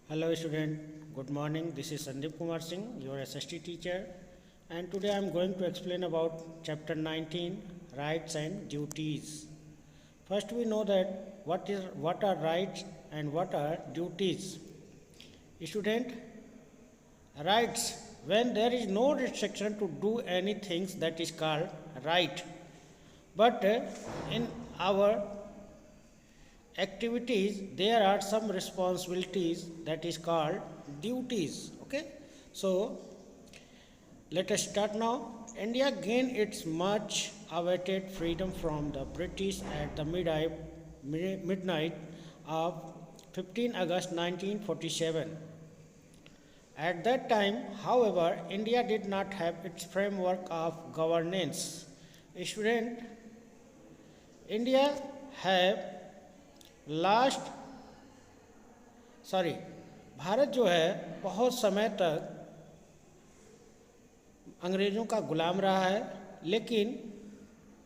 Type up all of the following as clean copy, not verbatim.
Hello student, good morning. This is Sandeep Kumar Singh, your SST teacher, and today I am going to explain about chapter 19, rights and duties. First we know that what are rights and what are duties. Student, rights, when there is no restriction to do anything, that is called right. But in our activities there are some responsibilities, that is called duties. Okay, so let us start now. India gained its much awaited freedom from the British at the midnight of 15 August 1947. At that time, however, India did not have its framework of governance. Student, India have last Bharat जो है बहुत समय तक अंग्रेज़ों का गुलाम रहा है, लेकिन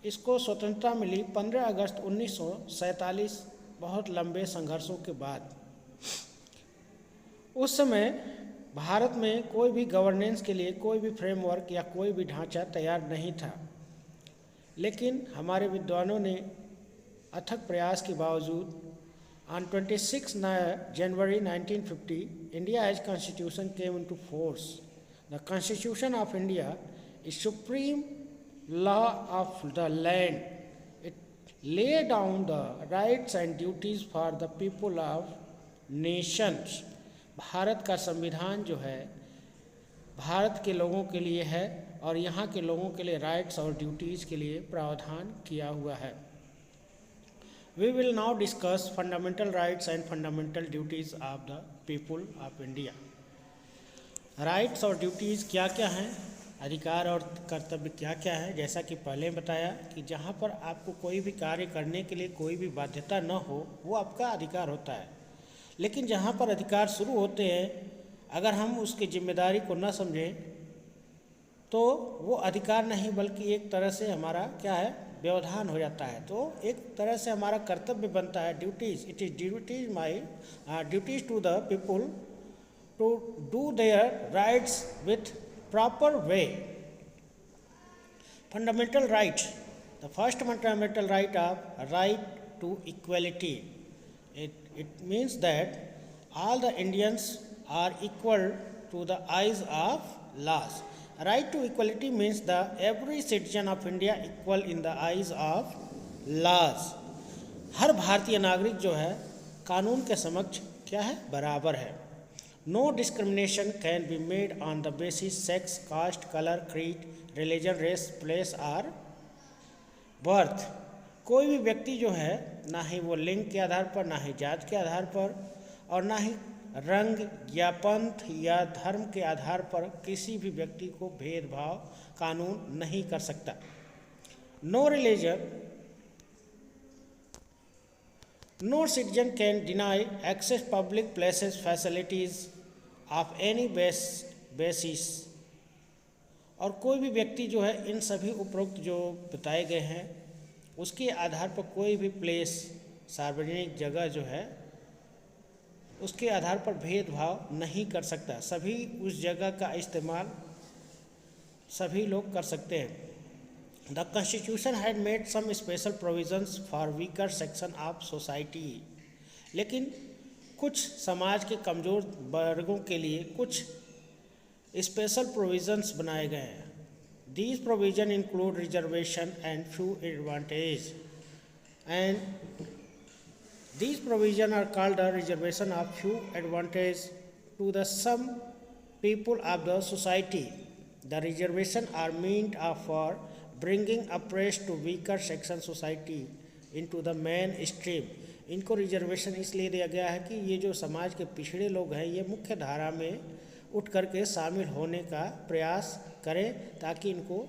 इसको स्वतंत्रता मिली 15 अगस्त 1947, बहुत लंबे संघर्षों के बाद। उस समय भारत में कोई भी गवर्नेंस के लिए कोई भी फ्रेमवर्क या कोई भी ढांचा तैयार नहीं था, लेकिन हमारे विद्वानों ने अथक प्रयास के बावजूद on 26 January 1950, India's constitution came into force. The Constitution of India is supreme law of the land. It lay down the rights and duties for the people of nations. Bharat का संविधान जो है भारत के लोगों के लिए है और यहाँ के लोगों के लिए राइट्स और ड्यूटीज़ के लिए प्रावधान किया हुआ है। We will now discuss fundamental rights and fundamental duties of the people of India. Rights और duties क्या क्या हैं, अधिकार और कर्तव्य क्या क्या है। जैसा कि पहले बताया कि जहाँ पर आपको कोई भी कार्य करने के लिए कोई भी बाध्यता न हो, वो आपका अधिकार होता है, लेकिन जहाँ पर अधिकार शुरू होते हैं, अगर हम उसकी जिम्मेदारी को न समझें तो वो अधिकार नहीं बल्कि एक तरह से हमारा क्या है, व्यवधान हो जाता है। तो एक तरह से हमारा कर्तव्य बनता है duties. It is duties to the people to do their rights with proper way. Fundamental right, the first fundamental right of right to equality. It means that all the Indians are equal to the eyes of laws. Right to equality means the every citizen of India equal in the eyes of laws. हर भारतीय नागरिक जो है कानून के समक्ष क्या है, बराबर है। No discrimination can be made on the basis sex, caste, color, creed, religion, race, place or birth. कोई भी व्यक्ति जो है ना ही वो लिंग के आधार पर, ना ही जात के आधार पर और ना ही रंग या पंथ या धर्म के आधार पर किसी भी व्यक्ति को भेदभाव कानून नहीं कर सकता। No religion, no citizen can deny access public places facilities of any basis. और कोई भी व्यक्ति जो है इन सभी उपरोक्त जो बताए गए हैं उसके आधार पर कोई भी प्लेस, सार्वजनिक जगह जो है उसके आधार पर भेदभाव नहीं कर सकता। सभी उस जगह का इस्तेमाल सभी लोग कर सकते हैं। The constitution had made some special provisions for weaker section of society. लेकिन कुछ समाज के कमज़ोर वर्गों के लिए कुछ स्पेशल प्रोविजंस बनाए गए हैं। These provision include reservation and few advantage and These provisions are called the reservation of few advantage to the some people of the society. The reservation are meant for bringing oppressed to weaker section society into the mainstream. इनको reservation इसलिए दिया गया है कि ये जो समाज के पिछड़े लोग हैं ये मुख्य धारा में उठ करके शामिल होने का प्रयास करें, ताकि इनको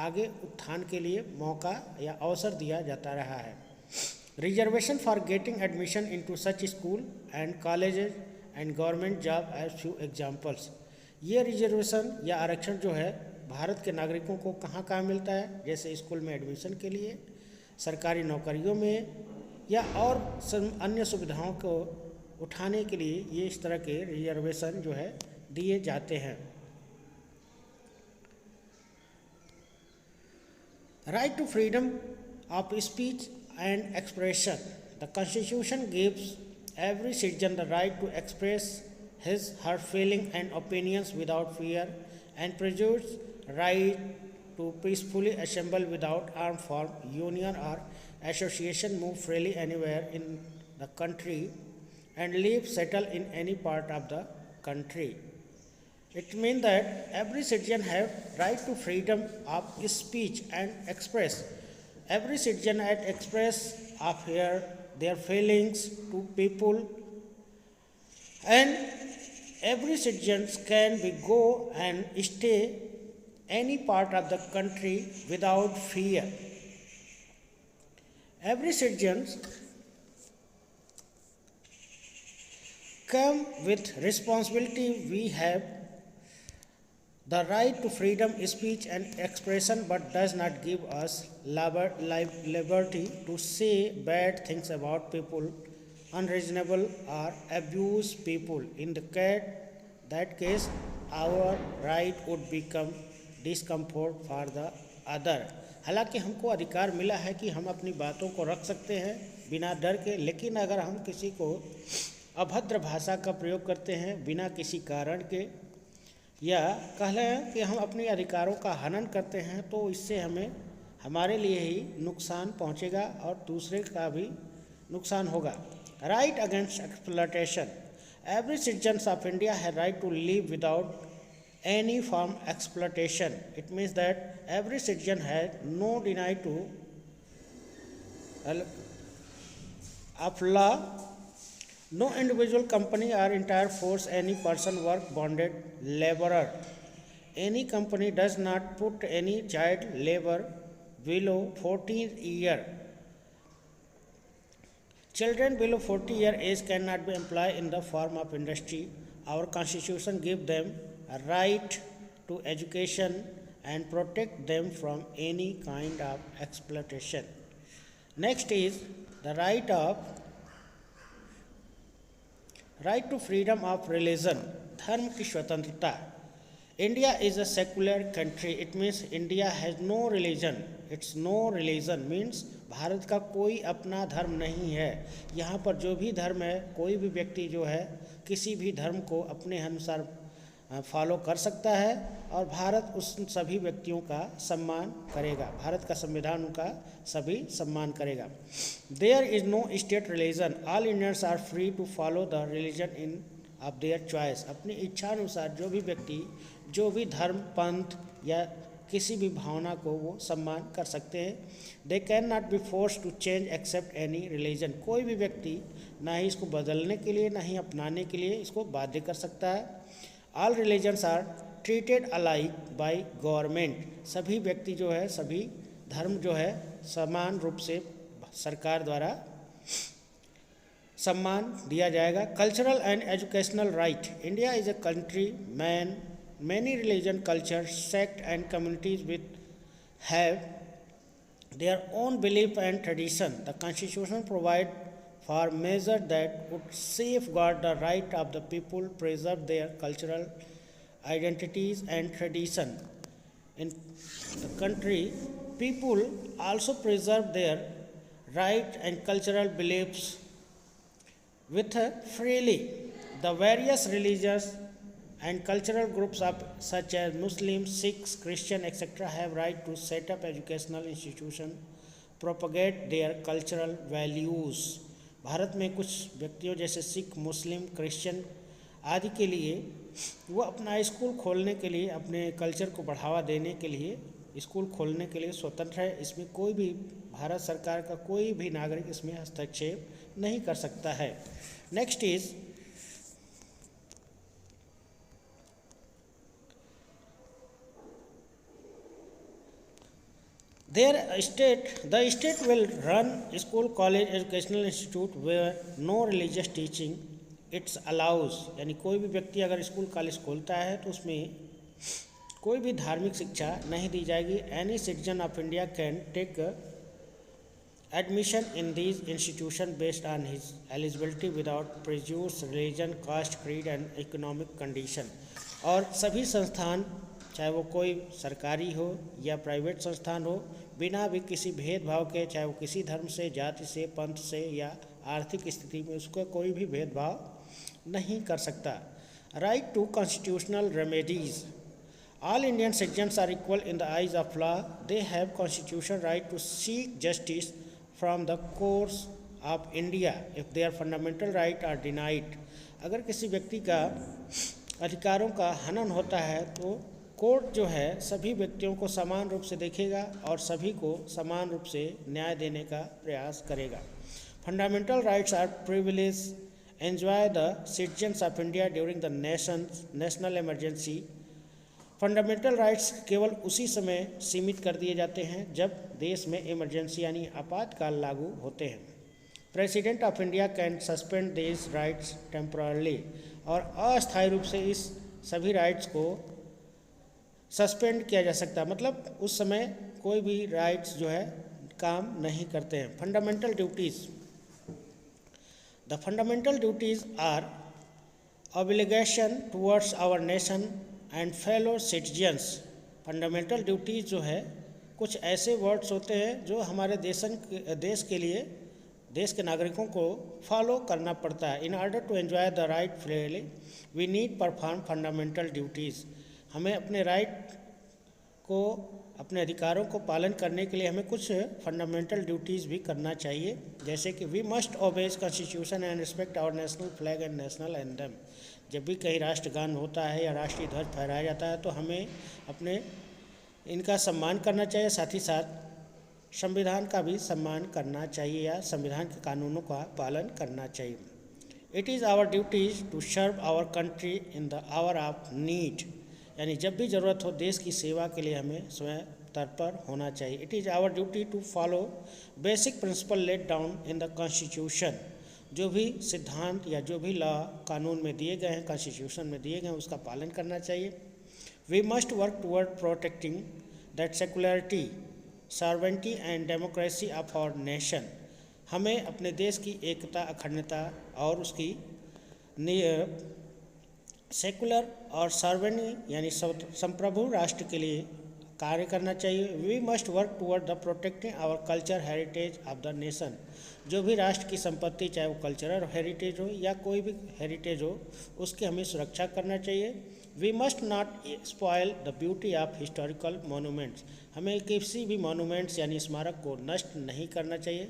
आगे उत्थान के लिए मौका या अवसर दिया जाता रहा है। Reservation for getting admission into such school and colleges and government job as few examples. ये रिजर्वेशन या आरक्षण जो है भारत के नागरिकों को कहाँ कहाँ मिलता है, जैसे स्कूल में एडमिशन के लिए, सरकारी नौकरियों में या और अन्य सुविधाओं को उठाने के लिए ये इस तरह के रिजर्वेशन जो है दिए जाते हैं। Right to freedom of speech and expression. The constitution gives every citizen the right to express his her feeling and opinions without fear and prejudice, right to peacefully assemble without armed form, union or association, move freely anywhere in the country and live settle in any part of the country. It means that every citizen have right to freedom of speech and express. Every citizen had express of their feelings to people, and every citizen can be go and stay any part of the country without fear. Every citizen come with responsibility. We have the right to freedom speech and expression, but does not give us liberty to say bad things about people, unreasonable or abuse people. In that case, our right would become discomfort for the other. हालांकि हमको अधिकार मिला है कि हम अपनी बातों को रख सकते हैं बिना डर के, लेकिन अगर हम किसी को अभद्र भाषा का प्रयोग करते हैं बिना किसी कारण के, या कह लें कि हम अपने अधिकारों का हनन करते हैं, तो इससे हमें हमारे लिए ही नुकसान पहुंचेगा और दूसरे का भी नुकसान होगा। Right against exploitation. Every citizen of India have right to live without any form exploitation. It means that every citizen has no deny to of law. No individual, company or entire force any person work bonded laborer. Any company does not put any child labor below 14 year. Children below 40 year age cannot be employed in the form of industry. Our constitution gives them a right to education and protect them from any kind of exploitation. Next is the right to freedom of religion, धर्म की स्वतंत्रता। India is a secular country. It means India has no religion. It's no religion means Bharat का कोई अपना धर्म नहीं है। यहाँ पर जो भी धर्म है, कोई भी व्यक्ति जो है किसी भी धर्म को अपने अनुसार फॉलो कर सकता है और भारत उस सभी व्यक्तियों का सम्मान करेगा। भारत का संविधान उनका सभी सम्मान करेगा। There is no state religion. All Indians are free to follow the religion in of their choice. अपनी इच्छानुसार जो भी व्यक्ति जो भी धर्म, पंथ या किसी भी भावना को वो सम्मान कर सकते हैं। They can not be force to change accept any religion. कोई भी व्यक्ति ना ही इसको बदलने के लिए ना ही अपनाने के लिए इसको बाध्य कर सकता है। All religions are treated alike by government. सभी व्यक्ति जो है, सभी धर्म जो है समान रूप से सरकार द्वारा सम्मान दिया जाएगा। Cultural and educational right. India is a country man many religion, cultures, sect and communities have their own belief and tradition. The constitution provides for measures that would safeguard the right of the people, preserve their cultural identities and tradition. In the country, people also preserve their right and cultural beliefs with freely. The various religious and cultural groups of such as Muslims, Sikhs, Christian, etc. have right to set up educational institution, propagate their cultural values. Bharat में कुछ व्यक्तियों जैसे सिख, मुस्लिम, Christian आदि के लिए वो अपना school खोलने के लिए, अपने कल्चर को बढ़ावा देने के लिए स्कूल खोलने के लिए स्वतंत्र है। इसमें कोई भी भारत सरकार का कोई भी नागरिक इसमें हस्तक्षेप नहीं कर सकता है। Next is the state will run school, college, educational institute where no religious teaching it allows. यानी कोई भी व्यक्ति अगर स्कूल कॉलेज खोलता है तो उसमें कोई भी धार्मिक शिक्षा नहीं दी जाएगी। Any citizen of India can take admission in these institutions based on his eligibility without prejudice religion caste creed and economic condition। और सभी संस्थान चाहे वो कोई सरकारी हो या प्राइवेट संस्थान हो बिना भी किसी भेदभाव के, चाहे वो किसी धर्म से, जाति से, पंथ से या आर्थिक स्थिति में, उसका कोई भी भेदभाव नहीं कर सकता। Right to constitutional remedies. All Indian citizens are equal in the eyes of law. They have constitutional right to seek justice from the courts of India if their fundamental right are denied। अगर किसी व्यक्ति का अधिकारों का हनन होता है तो कोर्ट जो है सभी व्यक्तियों को समान रूप से देखेगा और सभी को समान रूप से न्याय देने का प्रयास करेगा। Fundamental rights are privilege enjoy the citizens of India during the national emergency. Fundamental rights केवल उसी समय सीमित कर दिए जाते हैं जब देश में इमरजेंसी यानी आपातकाल लागू होते हैं। President of India can suspend this rights temporarily. और अस्थायी रूप से इस सभी राइट्स को सस्पेंड किया जा सकता है, मतलब उस समय कोई भी राइट्स जो है काम नहीं करते हैं। Fundamental duties. The fundamental duties are obligation towards our nation and fellow citizens. Fundamental duties जो है कुछ ऐसे वर्ड्स होते हैं जो हमारे देश के लिए, देश के नागरिकों को फॉलो करना पड़ता है। In order to enjoy the right freely we need perform fundamental duties. हमें अपने राइट को, अपने अधिकारों को पालन करने के लिए हमें कुछ फंडामेंटल ड्यूटीज़ भी करना चाहिए, जैसे कि we must obey constitution and respect our national flag and national anthem. जब भी कहीं राष्ट्रगान होता है या राष्ट्रीय ध्वज फहराया जाता है तो हमें अपने इनका सम्मान करना चाहिए, साथ ही साथ संविधान का भी सम्मान करना चाहिए या संविधान के कानूनों का पालन करना चाहिए। It is our duties to serve our country in the hour of need. यानी जब भी ज़रूरत हो देश की सेवा के लिए हमें स्वयं तत्पर होना चाहिए। It is our duty to follow basic principle laid down in the constitution. जो भी सिद्धांत या जो भी लॉ कानून में दिए गए हैं, कॉन्स्टिट्यूशन में दिए गए हैं, उसका पालन करना चाहिए। We must work toward protecting that secularity sovereignty and democracy of our nation. हमें अपने देश की एकता, अखंडता और उसकी सेकुलर और सॉवरेनी यानी संप्रभु राष्ट्र के लिए कार्य करना चाहिए। We must work toward the protecting our culture heritage of the nation. जो भी राष्ट्र की संपत्ति, चाहे वो कल्चरल हेरिटेज हो या कोई भी हेरिटेज हो, उसकी हमें सुरक्षा करना चाहिए। We must not spoil the beauty of historical monuments. हमें किसी भी मोनूमेंट्स यानी स्मारक को नष्ट नहीं करना चाहिए।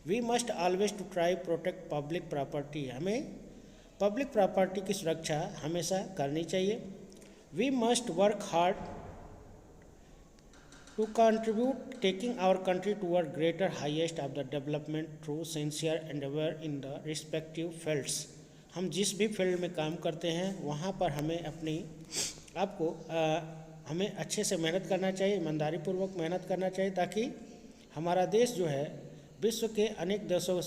We must always to try protect public property. हमें पब्लिक प्रॉपर्टी की सुरक्षा हमेशा करनी चाहिए। We must work hard to contribute taking our country toward greater highest of the development through sincere endeavor in the respective fields। हम जिस भी field में काम करते हैं वहाँ पर हमें अपनी आपको हमें अच्छे से मेहनत करना चाहिए, ईमानदारी पूर्वक मेहनत करना चाहिए, ताकि हमारा देश जो है विश्व के अनेक देशों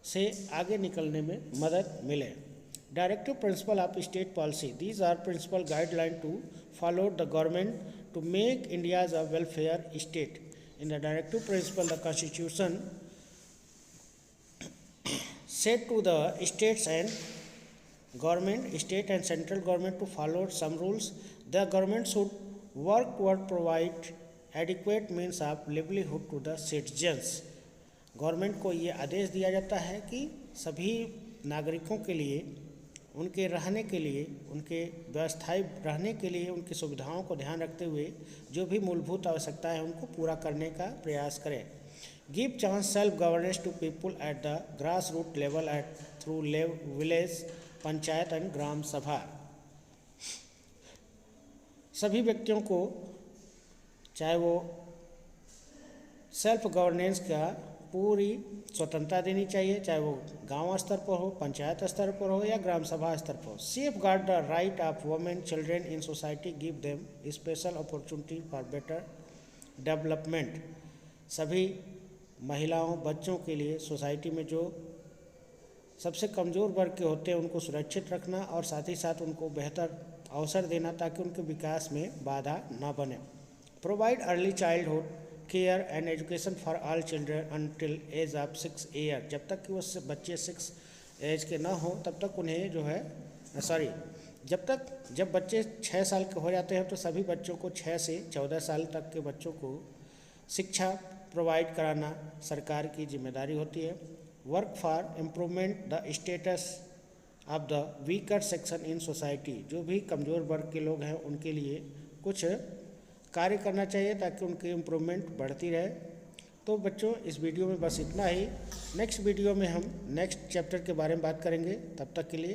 से आगे निकलने में मदद मिले। Directive principle of state policy. These are principle guideline to follow the government to make India as a welfare state। In the directive principle, the Constitution said to the states and government, state and central government to follow some rules. The government should work toward provide adequate means of livelihood to the citizens। Government को ये आदेश दिया जाता है कि सभी नागरिकों के लिए, उनके रहने के लिए, उनके व्यवस्थाई रहने के लिए, उनकी सुविधाओं को ध्यान रखते हुए जो भी मूलभूत आवश्यकताएं हैं उनको पूरा करने का प्रयास करें। Give chance self governance to people at the grass root level at through village panchayat and Gram Sabha. सभी व्यक्तियों को चाहे वो सेल्फ गवर्नेंस का पूरी स्वतंत्रता देनी चाहिए, चाहे वो गांव स्तर पर हो, पंचायत स्तर पर हो या ग्राम सभा स्तर पर हो। Safe guard the right of women children in society, give them special opportunity for better development. सभी महिलाओं, बच्चों के लिए सोसाइटी में जो सबसे कमज़ोर वर्ग के होते हैं उनको सुरक्षित रखना और साथ ही साथ उनको बेहतर अवसर देना ताकि उनके विकास में बाधा ना बने। Provide early childhood care and education for all children until age of 6 year, जब तक कि वो बच्चे 6 एज के ना हो तब तक उन्हें जो है जब बच्चे 6 साल के हो जाते हैं तो सभी बच्चों को 6 से 14 साल तक के बच्चों को शिक्षा प्रोवाइड कराना सरकार की जिम्मेदारी होती है। Work for improvement the status of the weaker section in society, जो भी कमज़ोर वर्ग के लोग हैं उनके लिए कुछ कार्य करना चाहिए ताकि उनकी इम्प्रूवमेंट बढ़ती रहे। तो बच्चों इस वीडियो में बस इतना ही। नेक्स्ट वीडियो में हम नेक्स्ट चैप्टर के बारे में बात करेंगे। तब तक के लिए